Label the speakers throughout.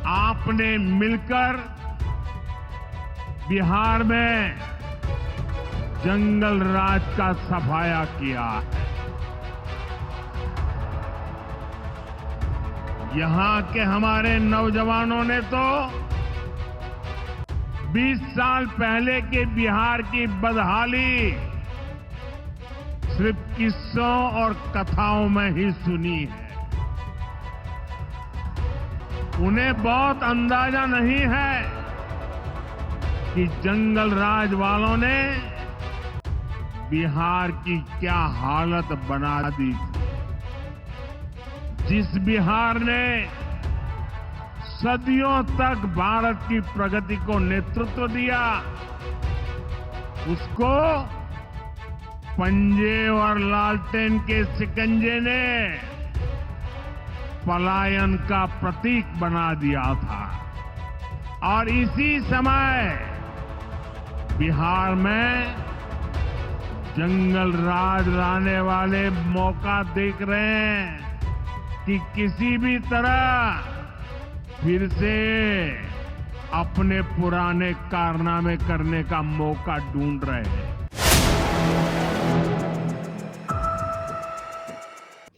Speaker 1: आपने मिलकर बिहार में जंगल राज का सफाया किया है। यहां के हमारे नौजवानों ने तो 20 साल पहले के बिहार की बदहाली सिर्फ किस्सों और कथाओं में ही सुनी है। उन्हें बहुत अंदाजा नहीं है कि जंगल राज वालों ने बिहार की क्या हालत बना दी थी। जिस बिहार ने सदियों तक भारत की प्रगति को नेतृत्व दिया, उसको पंजे और लालटेन के शिकंजे ने पलायन का प्रतीक बना दिया था। और इसी समय बिहार में जंगल राज लाने वाले मौका देख रहे हैं कि किसी भी तरह फिर से अपने पुराने कारनामे करने का मौका ढूंढ रहे हैं।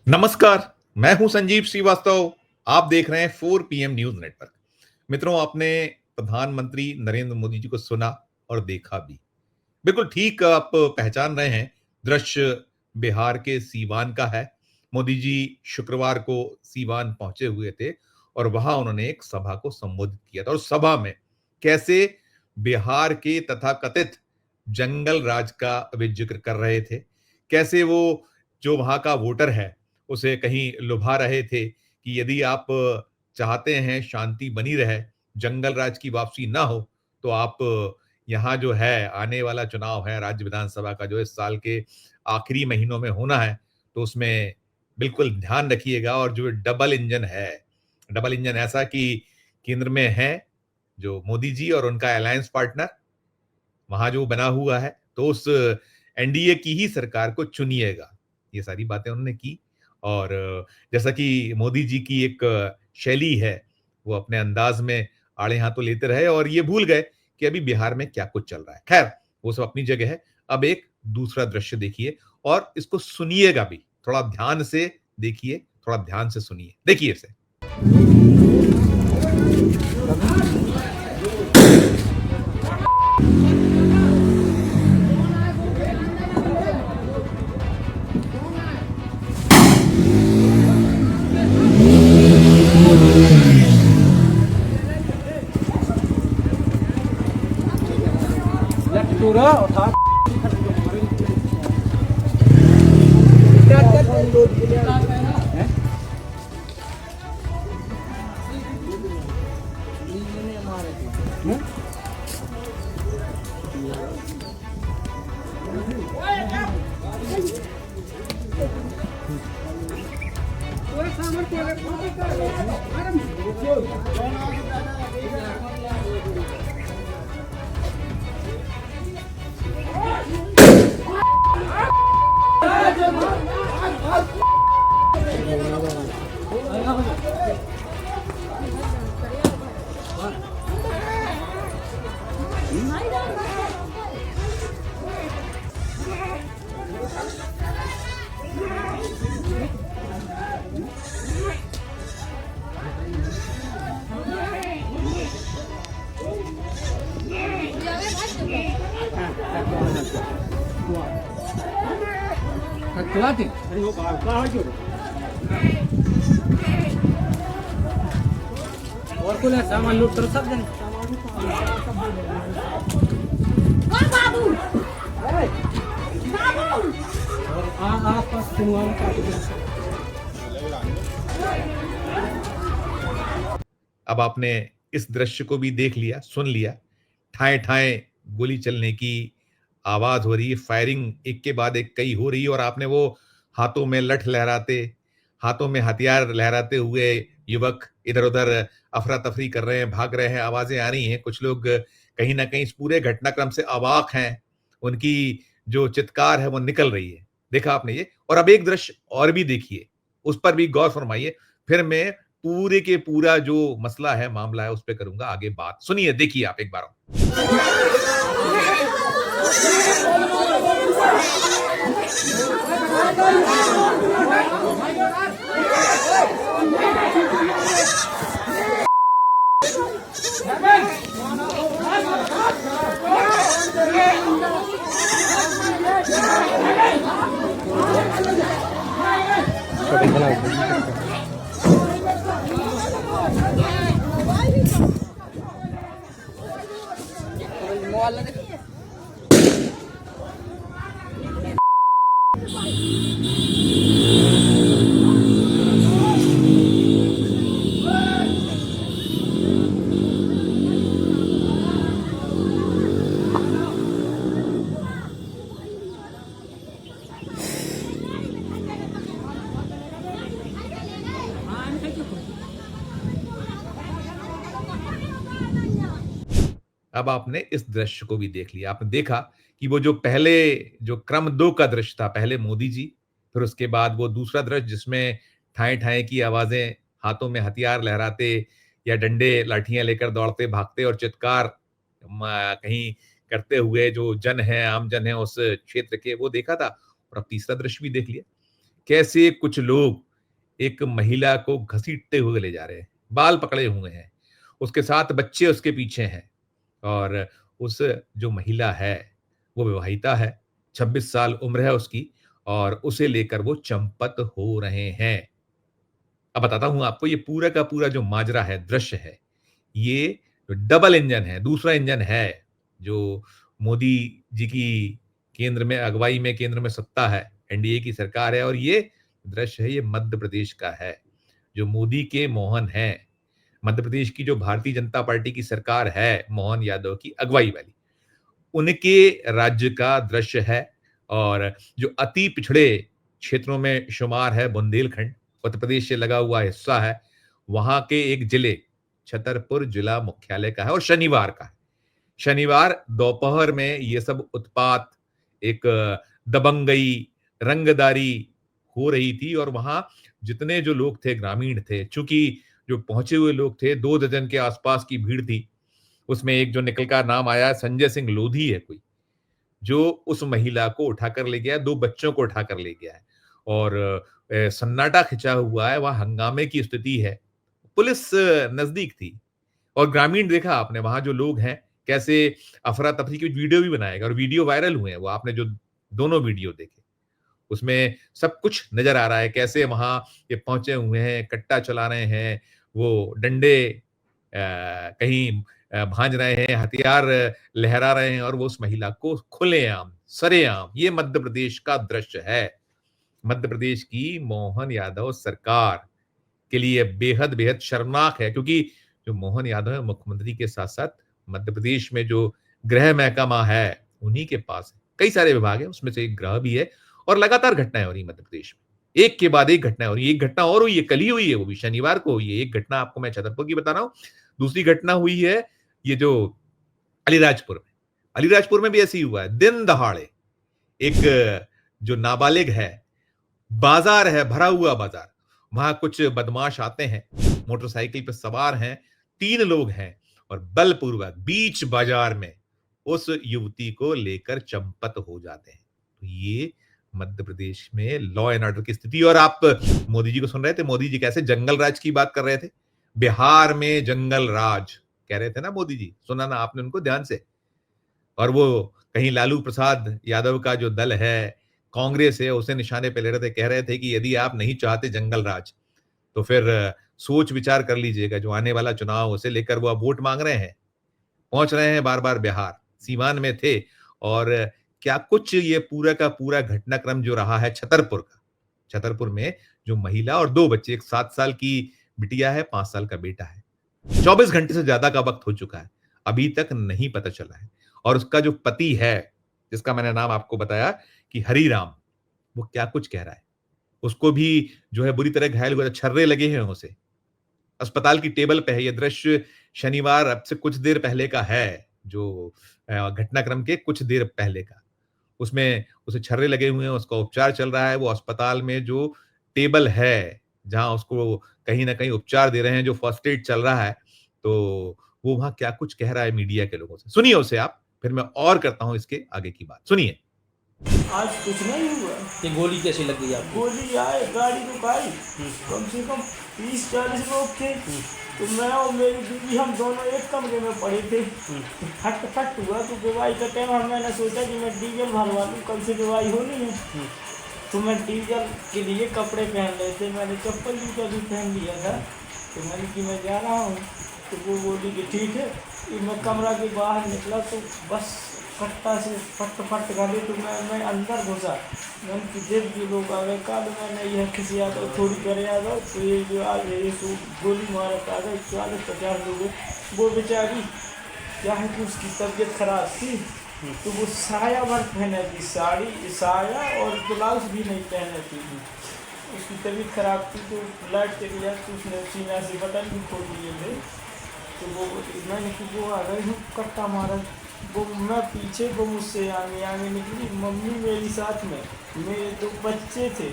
Speaker 2: नमस्कार, मैं हूं संजीव श्रीवास्तव। आप देख रहे हैं 4 PM न्यूज नेटवर्क। मित्रों, आपने प्रधानमंत्री नरेंद्र मोदी जी को सुना और देखा भी। बिल्कुल ठीक आप पहचान रहे हैं। दृश्य बिहार के सीवान का है। मोदी जी शुक्रवार को सीवान पहुंचे हुए थे और वहां उन्होंने एक सभा को संबोधित किया था। और सभा में कैसे बिहार के तथाकथित जंगल राज का वे जिक्र कर रहे थे, कैसे वो जो वहां का वोटर है उसे कहीं लुभा रहे थे कि यदि आप चाहते हैं शांति बनी रहे, जंगल राज की वापसी ना हो, तो आप यहाँ जो है आने वाला चुनाव है राज्य विधानसभा का, जो इस साल के आखिरी महीनों में होना है, तो उसमें बिल्कुल ध्यान रखिएगा। और जो डबल इंजन है, डबल इंजन ऐसा कि केंद्र में है जो मोदी जी और उनका अलायंस पार्टनर वहां जो बना हुआ है, तो उस एनडीए की ही सरकार को चुनिएगा। ये सारी बातें उन्होंने की। और जैसा कि मोदी जी की एक शैली है, वो अपने अंदाज में आड़े हाथों लेते रहे और ये भूल गए कि अभी बिहार में क्या कुछ चल रहा है। खैर, वो सब अपनी जगह है। अब एक दूसरा दृश्य देखिए और इसको सुनिएगा भी। थोड़ा ध्यान से देखिए, थोड़ा ध्यान से सुनिए। देखिए इसे।
Speaker 3: और कुल सामान लूट कर सब जन बाबू और आसपास
Speaker 2: अब आपने इस दृश्य को भी देख लिया, सुन लिया। ठाए ठाए गोली चलने की आवाज हो रही है, फायरिंग एक के बाद एक कई हो रही है। और आपने वो हाथों में लठ लहराते, हाथों में हथियार लहराते हुए युवक इधर उधर अफरा तफरी कर रहे हैं, भाग रहे हैं, आवाजें आ रही हैं। कुछ लोग कहीं ना कहीं इस पूरे घटनाक्रम से अवाक हैं, उनकी जो चित्कार है वो निकल रही है। देखा आपने ये। और अब एक दृश्य और भी देखिए, उस पर भी गौर फरमाइए। फिर मैं पूरे के पूरा जो मसला है, मामला है, उस पे करूंगा आगे बात। सुनिए, देखिए आप एक बार। अब आपने इस दृश्य को भी देख लिया। आपने देखा कि वो जो पहले जो क्रम 2 का दृश्य था, पहले मोदी जी, फिर उसके बाद वो दूसरा दृश्य जिसमें ठाएँ-ठाएँ की आवाज़ें, हाथों में हथियार लहराते या डंडे, लाठियाँ लेकर दौड़ते, भागते और चित्कार कहीं करते हुए जो जन हैं, आम जन हैं उस क्षेत्र के, वो देखा था। और अब तीसरा दृश्य भी देख लिया। कैसे कुछ लोग एक महिला को घसीटते हुए ले जा रहे हैं, बाल पकड़े हुए हैं, उसके साथ बच्चे उसके पीछे हैं। और उस जो महिला है वो विवाहिता है, 26 साल उम्र है उसकी, और उसे लेकर वो चंपत हो रहे हैं। अब बताता हूं आपको, ये पूरा का पूरा जो माजरा है, दृश्य है, ये डबल इंजन है, दूसरा इंजन है जो मोदी जी की केंद्र में अगुवाई में, केंद्र में सत्ता है, एनडीए की सरकार है। और ये दृश्य है, ये मध्य प्रदेश का है, जो मोदी के मोहन है, मध्य प्रदेश की जो भारतीय जनता पार्टी की सरकार है, मोहन यादव की अगुवाई वाली, उनके राज्य का दृश्य है। और जो अति पिछड़े क्षेत्रों में शुमार है बुंदेलखंड, उत्तर प्रदेश से लगा हुआ हिस्सा है, वहां के एक जिले, छतरपुर जिला मुख्यालय का है और शनिवार का है। शनिवार दोपहर में ये सब उत्पात, एक दबंगई, रंगदारी हो रही थी। और वहां जितने जो लोग थे, ग्रामीण थे, चूंकि जो पहुंचे हुए लोग थे 2 दर्जन के आसपास की भीड़ थी। उसमें एक जो निकल का नाम आया, संजय सिंह लोधी है कोई, जो उस महिला को उठाकर ले गया है, 2 बच्चों को उठाकर ले गया है। और सन्नाटा खिंचा हुआ है, वहां हंगामे की स्थिति है। पुलिस नजदीक थी और ग्रामीण, देखा आपने वहां जो लोग हैं कैसे अफरा तफरी की वीडियो भी बनाएगा, और वीडियो वायरल हुए हैं, वो आपने जो दोनों वीडियो देखे उसमें सब कुछ नजर आ रहा है। कैसे वहां ये पहुंचे हुए हैं, कट्टा चला रहे हैं, वो डंडे कहीं भांज रहे हैं, हथियार लहरा रहे हैं, और वो उस महिला को खुलेआम, सरेआम, ये मध्य प्रदेश का दृश्य है। मध्य प्रदेश की मोहन यादव सरकार के लिए बेहद बेहद शर्मनाक है, क्योंकि जो मोहन यादव है मुख्यमंत्री के साथ साथ मध्य प्रदेश में जो गृह महकमा है उन्हीं के पास है। कई सारे विभाग है, उसमें से एक गृह भी है। और लगातार घटनाएं हो रही मध्य प्रदेश में, एक के बाद एक घटनाएं हो रही। एक घटना और हुई है, कल ही हुई है, वो भी शनिवार को हुई है। एक घटना आपको मैं छतरपुर की बता रहा हूं, दूसरी घटना हुई है ये जो अलीराजपुर में। अलीराजपुर में भी ऐसे ही हुआ है, दिन दहाड़े एक जो नाबालिग है, बाजार है, भरा हुआ बाजार, वहां कुछ बदमाश आते हैं, मोटरसाइकिल पर सवार हैं, 3 लोग हैं, और बलपूर्वक बीच बाजार में उस युवती को लेकर चंपत हो जाते हैं। तो ये मध्य प्रदेश में लॉ एंड ऑर्डर की स्थिति। और आप मोदी जी को सुन रहे थे, मोदी जी कैसे जंगल राज की बात कर रहे थे, बिहार में जंगल राज कह रहे थे ना मोदी जी, सुना ना आपने उनको ध्यान से। और वो कहीं लालू प्रसाद यादव का जो दल है, कांग्रेस है, उसे निशाने पे ले रहे थे, कह रहे थे कि यदि आप नहीं चाहते जंगल राज तो फिर सोच विचार कर लीजिएगा, जो आने वाला चुनाव उसे लेकर वो अब वोट मांग रहे हैं, पहुंच रहे हैं बार बार बिहार, सीवान में थे। और क्या कुछ ये पूरा का पूरा घटनाक्रम जो रहा है छतरपुर का, छतरपुर में जो महिला और 2 बच्चे, एक 7 साल की बिटिया है, 5 साल का बेटा है, 24 घंटे से ज्यादा का वक्त हो चुका है, अभी तक नहीं पता चला है। और उसका जो पति है, जिसका मैंने नाम आपको बताया कि हरिराम, वो क्या कुछ कह रहा है, उसको भी जो है बुरी तरह घायल हुआ, छर्रे लगे हैं उसे, अस्पताल की टेबल पे है। ये दृश्य शनिवार अब से कुछ देर पहले का है, जो घटनाक्रम के कुछ देर पहले का। उसमें उसे छर्रे लगे हुए हैं, उसका उपचार चल रहा है, वो अस्पताल में जो टेबल है जहां उसको कहीं ना कहीं उपचार दे रहे हैं, जो फर्स्ट एड चल रहा है, तो वो वहां क्या कुछ कह रहा है मीडिया के लोगों से। सुनिए उसे आप, फिर मैं और करता हूं इसके आगे की बात। सुनिए।
Speaker 4: आज कुछ नहीं हुआ।
Speaker 3: ये गोली कैसे लग गई आपको?
Speaker 4: गोली आए, गाड़ी रुकाई, कम से कम 30-40 लोग थे। तो मैं और मेरी बीवी हम दोनों एक कमरे में पड़े थे। फट फट हुआ तो विवाही का टाइम, मैंने सोचा कि मैं डीजल भरवा लूँ, कल से विवाही होनी है। तो मैं डीजल के लिए कपड़े पहन रहे थे, मैंने चप्पल जूता भी पहन लिया था। तो मैंने कि मैं जा रहा हूँ। तो वो बोली कि ठीक है। फिर मैं कमरा के बाहर निकला तो बस कट्टा से फट फट गले, तो मैं अंदर घुसा। मैंने कि देख भी लोग आ गए, कल मैंने यह किसी आ गए, थोड़ी करे आ गए, तो ये जो आ गए ये सो गोली मारत आ गए 40-50 लोग। वो बेचारी क्या है कि उसकी तबीयत खराब थी, तो वो साया भर पहने थी, साड़ी साया और ब्लाउज भी नहीं पहने थी। उसकी तबीयत खराब थी तो लाइट चली जाए, तो उसने सीना से बटन भी खोल लिए थे। तो वो मैंने कि वो आ गए, कट्टा मारा। वो मैं पीछे, वो मुझसे आगे आगे निकली, मम्मी मेरी साथ में, मेरे 2 बच्चे थे।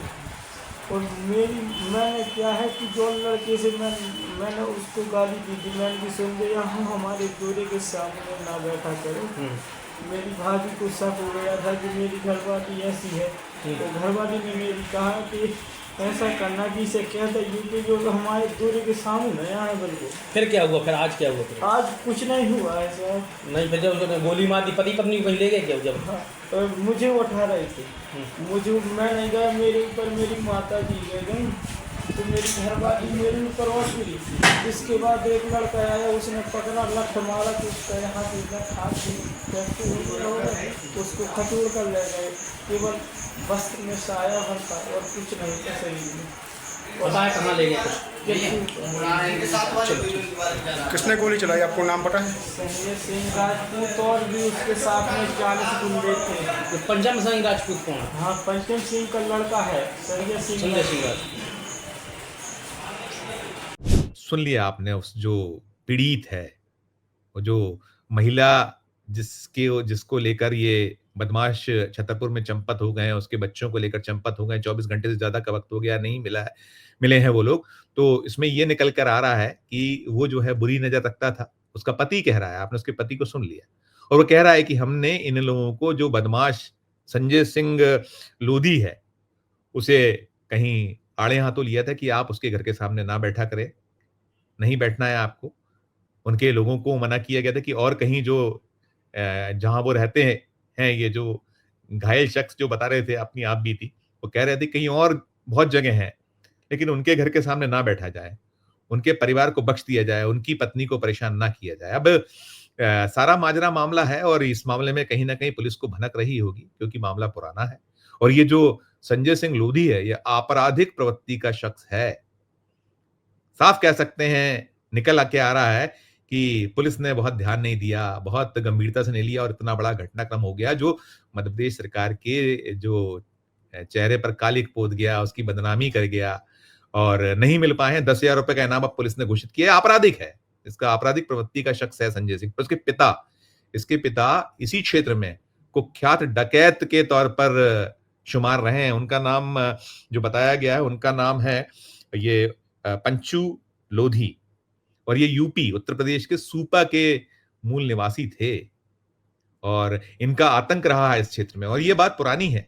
Speaker 4: और मैंने क्या है कि जो लड़के से मैंने उसको गाली दी थी, मैंने भी सुन लिया हूँ, हमारे दूरे के सामने ना बैठा करो। मेरी भाभी को शक हो गया था कि मेरी घरवाली ऐसी है। तो घरवाली ने मेरी कहा कि ऐसा करना कि इसे कहता यूपी जो हमारे दूरे के सामने आए बिल्कुल।
Speaker 3: फिर क्या हुआ? फिर आज क्या हुआ? फिर
Speaker 4: आज कुछ नहीं हुआ है सर।
Speaker 3: नहीं, फिर जब उसने गोली मार दी, पति पत्नी को कहीं ले गए क्या जब?
Speaker 4: हाँ, मुझे उठा रहे थे। मैं नहीं गया, मेरे ऊपर मेरी माता जी गई, तो मेरी घरवाली मेरे ऊपर और गिरी। इसके बाद एक लड़का आया, उसने पकड़ा, लठ मारा, तो उसका यहाँ से हाथ उसको खटोर कर ले गए। केवल वस्त्र में साया भर था और कुछ नहीं था शरीर में।
Speaker 3: बताया कहाँ ले गए कुछ?
Speaker 5: किसने गोली चलाई, आपको नाम पता है?
Speaker 4: संजय सिंह राजपूत और भी उसके साथ में 40 गुंडे थे।
Speaker 3: तो पंचम सिंह राजपूत कौन है?
Speaker 4: हाँ, पंचम सिंह का लड़का है संजय सिंह
Speaker 3: राजपूत।
Speaker 2: सुन लिया आपने, उस जो पीड़ित है, वो जो महिला जिसको लेकर ये बदमाश छतरपुर में चंपत हो गए हैं, उसके बच्चों को लेकर चंपत हो गए, 24 घंटे से ज्यादा का वक्त हो गया, नहीं मिले हैं वो लोग। तो इसमें ये निकल कर आ रहा है कि वो जो है बुरी नजर रखता था। उसका पति कह रहा है, आपने उसके पति को सुन लिया, और वो कह रहा है कि हमने इन लोगों को, जो बदमाश संजय सिंह लोधी है, उसे कहीं आड़े हाथों लिया था कि आप उसके घर के सामने ना बैठा करें, नहीं बैठना है आपको। उनके लोगों को मना किया गया था कि और कहीं जो जहां वो रहते हैं ये जो घायल शख्स जो बता रहे थे, अपनी आप बीती, वो कह रहे थे कहीं और बहुत जगह हैं, लेकिन उनके घर के सामने ना बैठा जाए, उनके परिवार को बख्श दिया जाए, उनकी पत्नी को परेशान ना किया जाए। अब सारा माजरा मामला है, और इस मामले में कहीं ना कहीं पुलिस को भनक रही होगी, क्योंकि मामला पुराना है, और ये जो संजय सिंह लोधी है, ये आपराधिक प्रवृत्ति का शख्स है। साफ कह सकते हैं, निकल आके आ रहा है कि पुलिस ने बहुत ध्यान नहीं दिया, बहुत गंभीरता से नहीं लिया, और इतना बड़ा घटनाक्रम हो गया जो मध्य प्रदेश सरकार के जो चेहरे पर कालिक पोत गया, उसकी बदनामी कर गया, और नहीं मिल पाए हैं। 10,000 रुपए का इनाम अब पुलिस ने घोषित किया। आपराधिक है, इसका आपराधिक प्रवृत्ति का शख्स है संजय सिंह। इसके पिता इसी क्षेत्र में कुख्यात डकैत के तौर पर शुमार रहे हैं। उनका नाम जो बताया गया है, उनका नाम है ये पंचू लोधी, और ये यूपी उत्तर प्रदेश के सूपा के मूल निवासी थे, और इनका आतंक रहा है इस क्षेत्र में। और ये बात पुरानी है,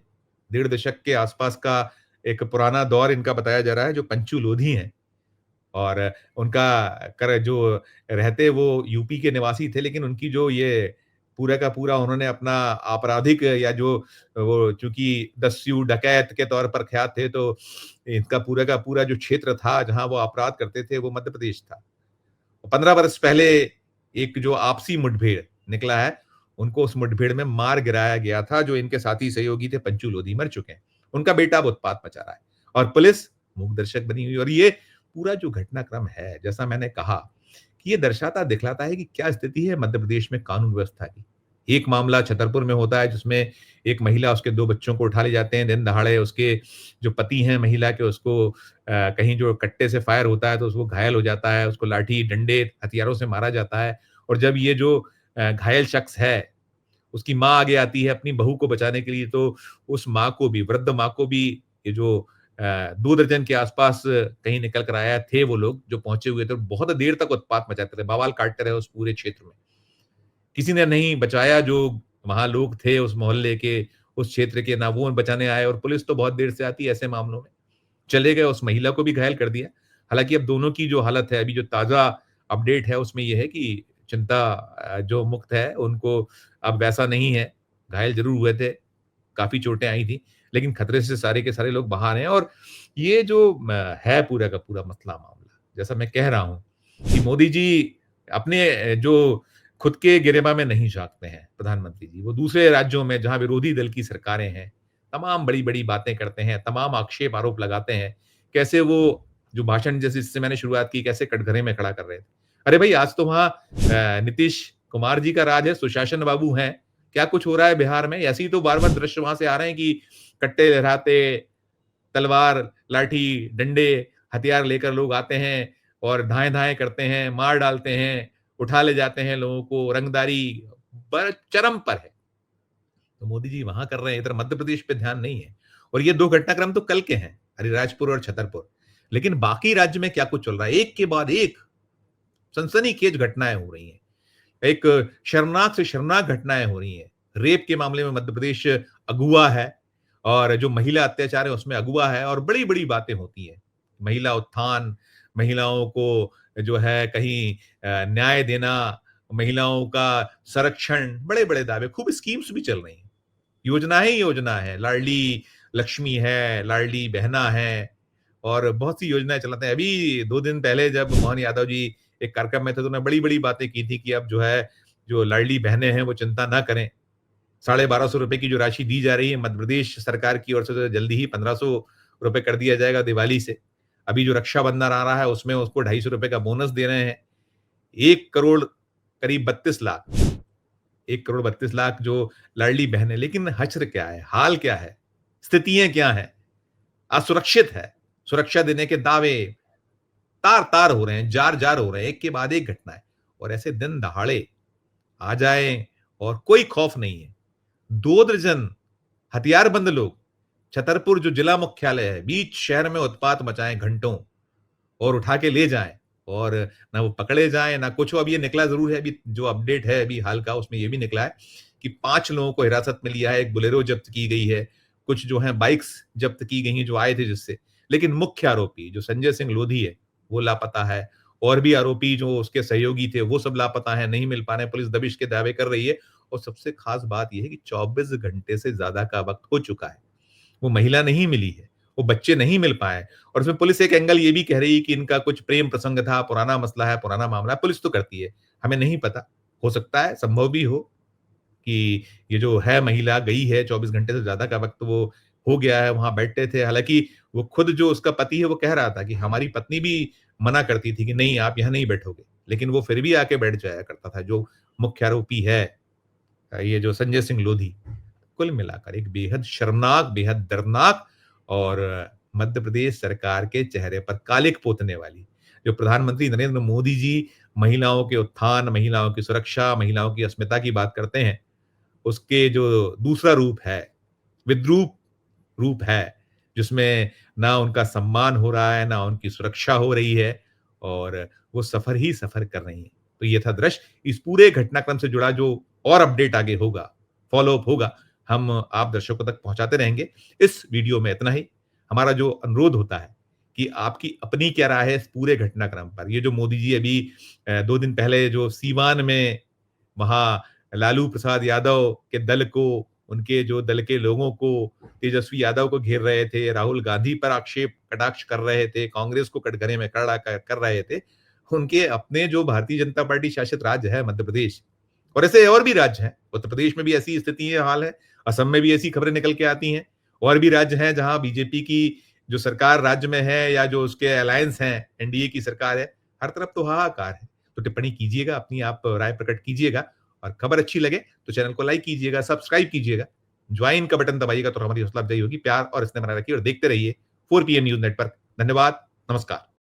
Speaker 2: 1.5 दशक के आसपास का एक पुराना दौर इनका बताया जा रहा है, जो पंचू लोधी हैं। और उनका जो रहते वो यूपी के निवासी थे, लेकिन उनकी जो ये पूरा का पूरा उन्होंने अपना आपराधिक, या जो वो चूंकि दस्यु डकैत के तौर पर ख्यात थे, तो इनका पूरा का पूरा जो क्षेत्र था जहां वो अपराध करते थे, वो मध्य प्रदेश था। 15 वर्ष पहले एक जो आपसी मुठभेड़ निकला है, उनको उस मुठभेड़ में मार गिराया गया था। जो इनके साथी सहयोगी थे पंचू लोधी मर चुके हैं, उनका बेटा अब उत्पात मचा रहा है, और पुलिस मूक दर्शक बनी हुई। और ये पूरा जो घटनाक्रम है, जैसा मैंने कहा, कि ये दर्शाता दिखलाता है कि क्या स्थिति है मध्य प्रदेश में कानून व्यवस्था की। एक मामला छतरपुर में होता है, जिसमें एक महिला, उसके 2 बच्चों को उठा ले जाते हैं दिन दहाड़े, उसके जो पति हैं महिला के, उसको कहीं जो कट्टे से फायर होता है तो उसको घायल हो जाता है, उसको लाठी डंडे हथियारों से मारा जाता है। और जब ये जो घायल शख्स है, उसकी माँ आगे आती है अपनी बहू को बचाने के लिए, तो उस माँ को भी, वृद्ध माँ को भी, ये जो 2 दर्जन के आसपास कहीं निकल कर आया थे वो लोग जो पहुंचे हुए थे, बहुत देर तक उत्पात मचाते रहे, बवाल काटते रहे उस पूरे क्षेत्र में। किसी ने नहीं बचाया, जो वहां लोग थे उस मोहल्ले के, उस क्षेत्र के, ना वो बचाने आए, और पुलिस तो बहुत देर से आती है ऐसे मामलों में। चले गए, उस महिला को भी घायल कर दिया। हालांकि अब दोनों की जो हालत है, अभी जो ताजा अपडेट है उसमें यह है कि चिंता जो मुक्त है उनको अब वैसा नहीं है। घायल जरूर हुए थे, काफी चोटें आई थी, लेकिन खतरे से सारे के सारे लोग बाहर हैं। और ये जो है पूरा का पूरा मसला मामला, जैसा मैं कह रहा हूं कि मोदी जी अपने जो खुद के गिरेबान में नहीं झांकते हैं प्रधानमंत्री जी, वो दूसरे राज्यों में जहां विरोधी दल की सरकारें हैं, तमाम बड़ी-बड़ी बातें करते हैं, तमाम आक्षेप आरोप लगाते हैं। कैसे वो जो भाषण जैसे जिससे मैंने शुरुआत की, कैसे कटघरे में खड़ा कर रहे थे। अरे भाई, आज तो वहां नीतीश कुमार जी का राज है, सुशासन बाबू हैं। क्या कुछ हो रहा है बिहार में? ऐसे ही तो बार-बार दृश्य वहां से आ रहे हैं कि कट्टे लहराते, तलवार, लाठी, डंडे, हथियार लेकर लोग आते हैं और धाएँ-धाएँ करते हैं, मार डालते हैं, उठा ले जाते हैं लोगों को, रंगदारी चरम पर है। तो मोदी जी वहां कर रहे हैं, इधर मध्य प्रदेश पे ध्यान नहीं है। और ये 2 घटनाक्रम तो कल के हैं, हरिराजपुर और छतरपुर। लेकिन बाकी राज्य में क्या कुछ चल रहा है, एक के बाद एक सनसनीखेज घटनाएं हो रही हैं। एक शर्मनाक से शर्मनाक घटनाएं हो रही हैं। रेप के मामले में मध्य प्रदेश अगुवा है, और जो महिला अत्याचार है उसमें अगुवा है, और बड़ी-बड़ी बातें होती हैं। महिला उत्थान, महिलाओं को जो है कहीं न्याय देना, महिलाओं का संरक्षण, बड़े-बड़े दावे, खूब स्कीम्स भी चल रही हैं। योजना ही योजना है, लाडली लक्ष्मी है, लाडली बहना है, और बहुत सी योजनाएं चलाते हैं। अभी 2 दिन पहले जब मोहन यादव जी एक कार्यक्रम में थे, तो उन्होंने बड़ी-बड़ी बातें की थी कि अब जो है, जो लाडली बहनें हैं वो चिंता ना करें। 1250 रुपए की जो राशि दी जा रही है मध्य प्रदेश सरकार की ओर से, तो जल्दी ही 1500 रुपए कर दिया जाएगा दिवाली से। अभी जो रक्षाबंधन आ रहा है उसमें उसको 250 रुपए का बोनस दे रहे हैं। 1 करोड़ करीब 32 लाख, 1 करोड़ 32 लाख जो लाडली बहन है। लेकिन हश्र क्या है, हाल क्या है, स्थितियां क्या है? असुरक्षित है। सुरक्षा देने के दावे तार-तार हो रहे हैं, जार-जार हो रहे हैं, एक के बाद एक घटनाएं। और ऐसे दिन दहाड़े आ जाए और कोई खौफ नहीं है। 2 दर्जन हथियारबंद लोग छतरपुर जो जिला मुख्यालय है, बीच शहर में उत्पात मचाएं घंटों, और उठा के ले जाएं, और ना वो पकड़े जाएं ना कुछ हो। अब ये निकला जरूर है, अभी जो अपडेट है अभी हाल का, उसमें ये भी निकला है कि 5 लोगों को हिरासत में लिया है, एक बोलेरो जब्त की गई है, कुछ जो है बाइक्स जब्त की गई हैं जो आए थे जिससे। लेकिन मुख्य आरोपी जो संजय सिंह लोधी है वो लापता है, और भी आरोपी जो उसके सहयोगी थे वो सब लापता है, नहीं मिल पा रहे हैं। पुलिस दबिश के दावे कर रही है, और सबसे खास बात यह है कि 24 घंटे से ज्यादा का वक्त हो चुका है, वो महिला नहीं मिली है, वो बच्चे नहीं मिल पाए। और उसमें पुलिस एक एंगल ये भी कह रही है कि इनका कुछ प्रेम प्रसंग था, पुराना मसला है, पुराना मामला है। पुलिस तो करती है, हमें नहीं पता, हो सकता है, संभव भी हो कि ये जो है महिला गई है, 24 घंटे से ज्यादा का वक्त वो हो गया है, वहां बैठे थे। हालांकि वो खुद जो उसका पति है वो कह रहा था कि हमारी पत्नी भी मना करती थी कि नहीं आप यहाँ नहीं बैठोगे, लेकिन वो फिर भी आके बैठ जाया करता था, जो मुख्य आरोपी है ये जो संजय सिंह लोधी। कुल मिलाकर एक बेहद शर्मनाक, बेहद दर्दनाक, और मध्य प्रदेश सरकार के चेहरे पर कालिक पोतने वाली, जो प्रधानमंत्री नरेंद्र मोदी जी महिलाओं के उत्थान, महिलाओं की सुरक्षा, महिलाओं की अस्मिता की बात करते हैं, उसके जो दूसरा रूप है, विद्रूप रूप है, जिसमें ना उनका सम्मान हो रहा है, ना उनकी सुरक्षा हो रही है, और वो सफर ही सफर कर रही हैं। तो ये था दृश्य। इस पूरे घटनाक्रम से जुड़ा जो और अपडेट आगे होगा, फॉलो अप होगा, हम आप दर्शकों तक पहुंचाते रहेंगे। इस वीडियो में इतना ही। हमारा जो अनुरोध होता है कि आपकी अपनी क्या राय है इस पूरे घटनाक्रम पर। ये जो मोदी जी अभी 2 दिन पहले जो सीवान में वहां लालू प्रसाद यादव के दल को, उनके जो दल के लोगों को, तेजस्वी यादव को घेर रहे थे, राहुल गांधी पर आक्षेप कटाक्ष कर रहे थे, कांग्रेस को कटघरे में खड़ा कर रहे थे, उनके अपने जो भारतीय जनता पार्टी शासित राज्य है मध्य प्रदेश, और ऐसे और भी राज्य हैं, उत्तर प्रदेश में भी ऐसी स्थिति है, हाल है, असम में भी ऐसी खबरें निकल के आती हैं, और भी राज्य हैं जहां बीजेपी की जो सरकार राज्य में है, या जो उसके अलायंस हैं, एनडीए की सरकार है, हर तरफ तो हाहाकार है। तो टिप्पणी कीजिएगा, अपनी आप राय प्रकट कीजिएगा, और खबर अच्छी लगे तो चैनल को लाइक कीजिएगा, सब्सक्राइब कीजिएगा, ज्वाइन का बटन दबाइएगा तो हमारी हौसला अफजाई होगी। प्यार और स्नेह बनाए रखिए और देखते रहिए 4 PM न्यूज नेटवर्क। धन्यवाद, नमस्कार।